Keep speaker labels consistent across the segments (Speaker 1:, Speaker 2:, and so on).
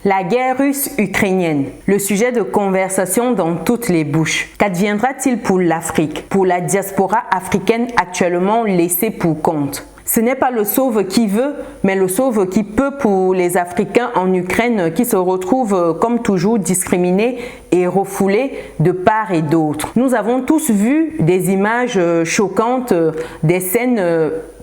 Speaker 1: La guerre russe-ukrainienne, le sujet de conversation dans toutes les bouches. Qu'adviendra-t-il pour l'Afrique, pour la diaspora africaine actuellement laissée pour compte? Ce n'est pas le sauve qui veut, mais le sauve qui peut pour les Africains en Ukraine qui se retrouvent comme toujours discriminés et refoulés de part et d'autre. Nous avons tous vu des images choquantes, des scènes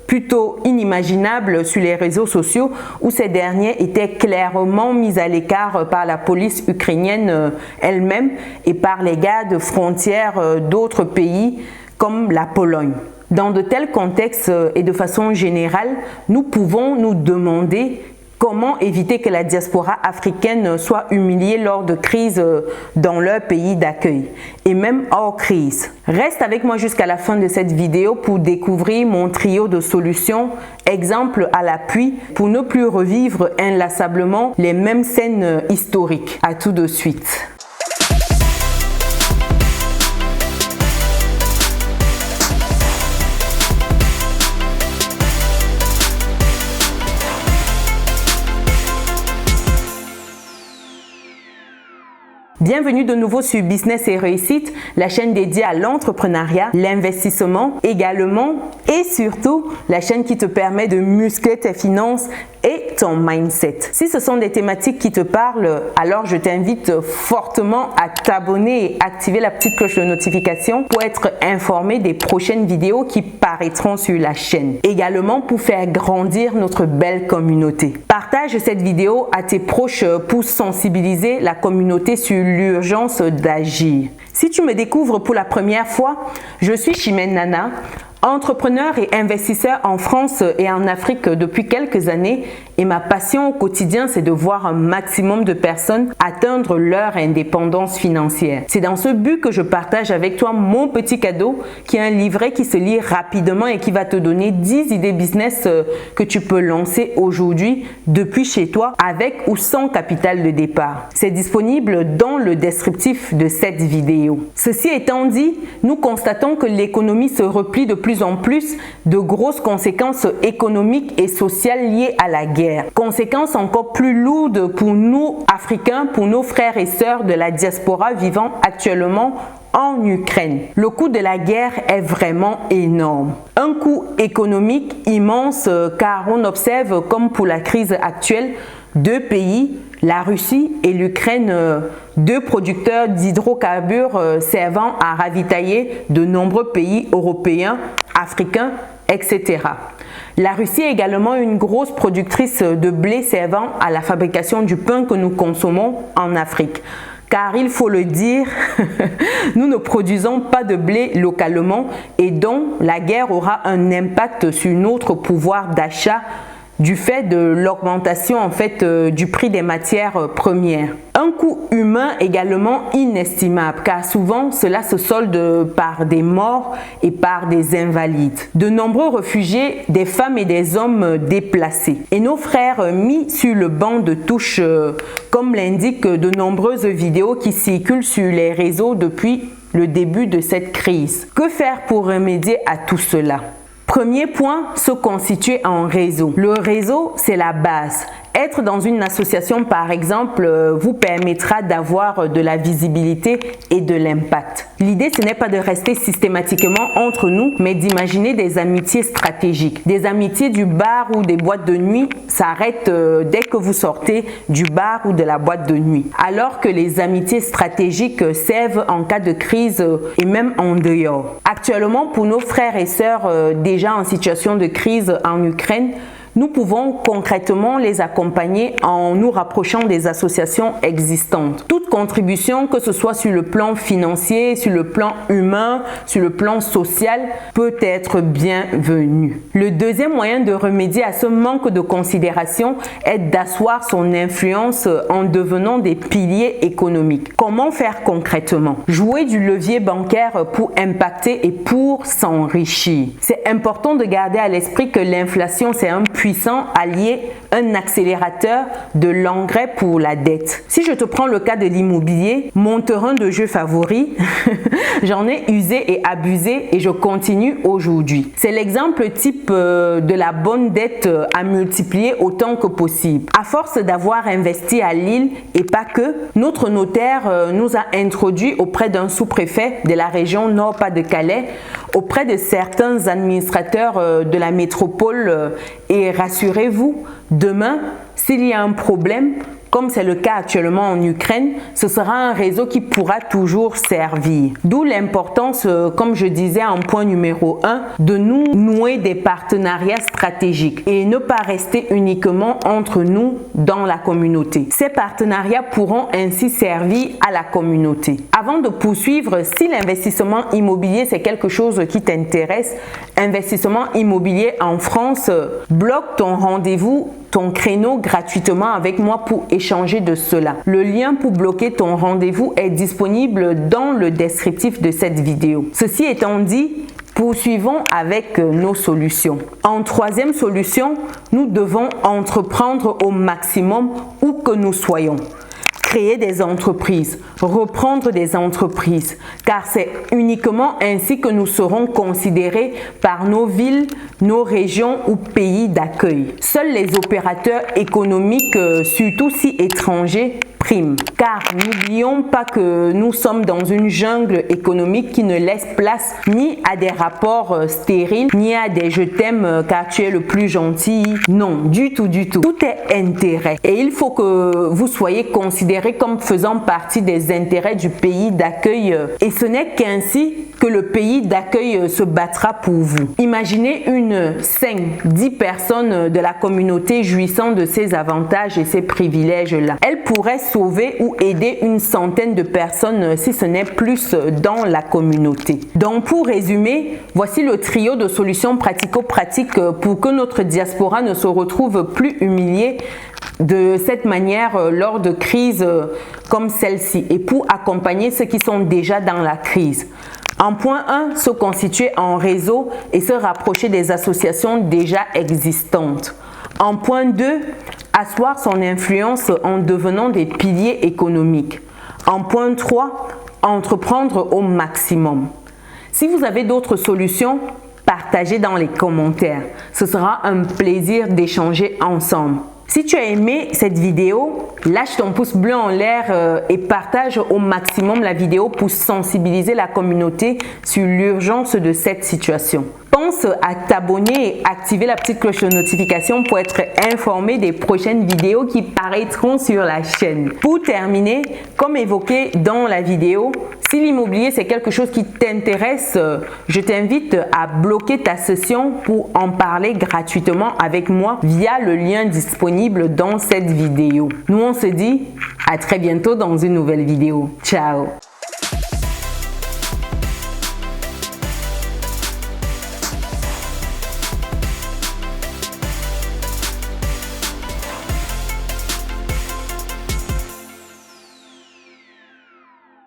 Speaker 1: plutôt inimaginables sur les réseaux sociaux où ces derniers étaient clairement mis à l'écart par la police ukrainienne elle-même et par les gardes frontières d'autres pays comme la Pologne. Dans de tels contextes et de façon générale, nous pouvons nous demander comment éviter que la diaspora africaine soit humiliée lors de crises dans leur pays d'accueil et même hors crise. Reste avec moi jusqu'à la fin de cette vidéo pour découvrir mon trio de solutions, exemples à l'appui, pour ne plus revivre inlassablement les mêmes scènes historiques. À tout de suite. Bienvenue de nouveau sur Business et Réussite, la chaîne dédiée à l'entrepreneuriat, l'investissement également et surtout la chaîne qui te permet de muscler tes finances et ton mindset. Si ce sont des thématiques qui te parlent, alors je t'invite fortement à t'abonner et activer la petite cloche de notification pour être informé des prochaines vidéos qui paraîtront sur la chaîne. Également pour faire grandir notre belle communauté. Partage cette vidéo à tes proches pour sensibiliser la communauté sur l'urgence d'agir. Si tu me découvres pour la première fois, je suis Chimène Nana, entrepreneur et investisseur en France et en Afrique depuis quelques années et ma passion au quotidien, c'est de voir un maximum de personnes atteindre leur indépendance financière. C'est dans ce but que je partage avec toi mon petit cadeau qui est un livret qui se lit rapidement et qui va te donner 10 idées business que tu peux lancer aujourd'hui depuis chez toi avec ou sans capital de départ. C'est disponible dans le descriptif de cette vidéo. Ceci étant dit, nous constatons que l'économie se replie de plus en plus, de grosses conséquences économiques et sociales liées à la guerre. Conséquences encore plus lourdes pour nous Africains, pour nos frères et sœurs de la diaspora vivant actuellement en Ukraine. Le coût de la guerre est vraiment énorme. Un coût économique immense car on observe, comme pour la crise actuelle, deux pays, la Russie et l'Ukraine, deux producteurs d'hydrocarbures servant à ravitailler de nombreux pays européens, africains, etc. La Russie est également une grosse productrice de blé servant à la fabrication du pain que nous consommons en Afrique. Car il faut le dire, nous ne produisons pas de blé localement et donc la guerre aura un impact sur notre pouvoir d'achat du fait de l'augmentation du prix des matières premières. Un coût humain également inestimable car souvent cela se solde par des morts et par des invalides. De nombreux réfugiés, des femmes et des hommes déplacés. Et nos frères mis sur le banc de touche comme l'indiquent de nombreuses vidéos qui circulent sur les réseaux depuis le début de cette crise. Que faire pour remédier à tout cela? Premier point, se constituer en réseau. Le réseau, c'est la base. Être dans une association, par exemple, vous permettra d'avoir de la visibilité et de l'impact. L'idée, ce n'est pas de rester systématiquement entre nous, mais d'imaginer des amitiés stratégiques. Des amitiés du bar ou des boîtes de nuit s'arrêtent dès que vous sortez du bar ou de la boîte de nuit. Alors que les amitiés stratégiques servent en cas de crise et même en dehors. Actuellement, pour nos frères et sœurs déjà en situation de crise en Ukraine, nous pouvons concrètement les accompagner en nous rapprochant des associations existantes. Toute contribution, que ce soit sur le plan financier, sur le plan humain, sur le plan social, peut être bienvenue. Le deuxième moyen de remédier à ce manque de considération est d'asseoir son influence en devenant des piliers économiques. Comment faire concrètement? Jouer du levier bancaire pour impacter et pour s'enrichir. C'est important de garder à l'esprit que l'inflation, c'est un puits puissant allié, un accélérateur de l'engrais pour la dette. Si je te prends le cas de l'immobilier, mon terrain de jeu favori, j'en ai usé et abusé et je continue aujourd'hui. C'est l'exemple type de la bonne dette à multiplier autant que possible. À force d'avoir investi à Lille et pas que, notre notaire nous a introduits auprès d'un sous-préfet de la région Nord-Pas-de-Calais, auprès de certains administrateurs de la métropole et rassurez-vous, demain, s'il y a un problème, comme c'est le cas actuellement en Ukraine, ce sera un réseau qui pourra toujours servir. D'où l'importance, comme je disais en point numéro 1, de nous nouer des partenariats stratégiques et ne pas rester uniquement entre nous dans la communauté. Ces partenariats pourront ainsi servir à la communauté. Avant de poursuivre, si l'investissement immobilier c'est quelque chose qui t'intéresse, investissement immobilier en France, bloque ton rendez-vous, ton créneau gratuitement avec moi pour échanger de cela. Le lien pour bloquer ton rendez-vous est disponible dans le descriptif de cette vidéo. Ceci étant dit, poursuivons avec nos solutions. En troisième solution, nous devons entreprendre au maximum où que nous soyons. Créer des entreprises, reprendre des entreprises, car c'est uniquement ainsi que nous serons considérés par nos villes, nos régions ou pays d'accueil. Seuls les opérateurs économiques, surtout si étrangers, priment. Car n'oublions pas que nous sommes dans une jungle économique qui ne laisse place ni à des rapports stériles, ni à des je t'aime car tu es le plus gentil. Non, du tout, du tout. Tout est intérêt. Et il faut que vous soyez considérés comme faisant partie des intérêts du pays d'accueil. Et ce n'est qu'ainsi que le pays d'accueil se battra pour vous. Imaginez une 5, 10 personnes de la communauté jouissant de ces avantages et ces privilèges-là. Elles pourraient sauver ou aider une centaine de personnes si ce n'est plus dans la communauté. Donc pour résumer, voici le trio de solutions pratico-pratiques pour que notre diaspora ne se retrouve plus humiliée de cette manière lors de crises comme celle-ci et pour accompagner ceux qui sont déjà dans la crise. En point 1, se constituer en réseau et se rapprocher des associations déjà existantes. En point 2, asseoir son influence en devenant des piliers économiques. En point 3, entreprendre au maximum. Si vous avez d'autres solutions, partagez dans les commentaires. Ce sera un plaisir d'échanger ensemble. Si tu as aimé cette vidéo, lâche ton pouce bleu en l'air et partage au maximum la vidéo pour sensibiliser la communauté sur l'urgence de cette situation. Pense à t'abonner et activer la petite cloche de notification pour être informé des prochaines vidéos qui paraîtront sur la chaîne. Pour terminer, comme évoqué dans la vidéo, si l'immobilier c'est quelque chose qui t'intéresse, je t'invite à bloquer ta session pour en parler gratuitement avec moi via le lien disponible dans cette vidéo. Nous on se dit à très bientôt dans une nouvelle vidéo. Ciao!